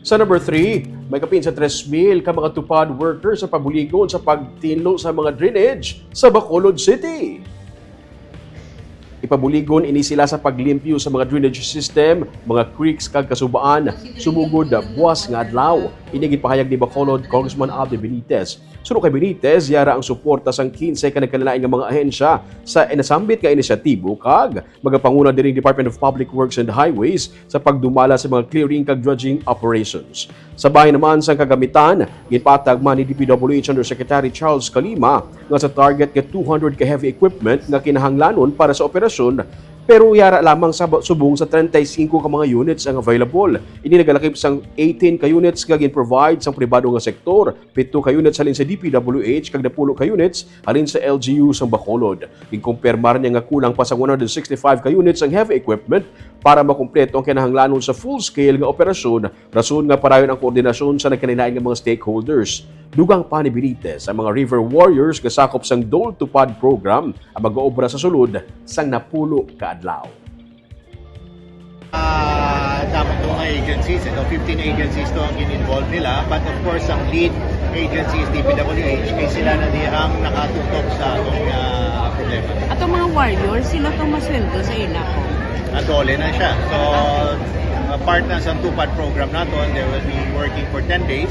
Sa number 3, may kapin sa 3,000 ka mga tupad workers sa pabuligon sa pagtinlo sa mga drainage sa Bacolod City. Ipabuligon ini sila sa paglimpyo sa mga drainage system, mga creeks kag kasubaan, sumugod buwas nga adlaw. Ini gipahayag ni Bacolod Congressman Abde Benitez. Suno kay Benitez, yara ang suporta sang 15 ka nagkalain nga mga ahensya sa inasambit nga inisyatibo kag magapanguna diri Department of Public Works and Highways sa pagdumala sa mga clearing kag dredging operations. Sa bahay naman sang kagamitan, ginpatag man ni DPWH Undersecretary Charles Calima nga sa target ka 200 ka heavy equipment nga kinahanglanon para sa operasyon, pero yara lamang sa subong sa 35 ka mga units ang available. Ini nagalakip sang 18 ka units nga gin-provide sang pribado nga sektor, 7 ka units halin sa DPWH kag 10 ka units halin sa LGU sang Bacolod. Ginkumpirmar niya nga kulang pa sang 165 ka units ang heavy equipment para makumpleto ang kinahanglanon sa full-scale nga operasyon, rason nga parayon ang koordinasyon sa nagkaninain nga mga stakeholders. Dugang pa ni Benitez ang mga River Warriors kasakop sang DOLE Tupad program ang mag-oobra sa sulod sang napulo ka adlaw. Dapat itong mga agencies, 15 agencies to ang in-involve nila, but of course ang lead agency is DPWH, kaya sila na diyang nakatutok sa itong problema. At ang mga warriors, sila itong masweldo sa ila ko? Dole na siya. So, part na sa Tupad program na to, they will be working for 10 days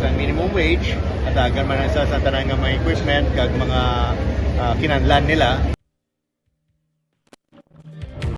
sa minimum wage at agan man sa tanang mga equipment kag mga kinahanglan nila.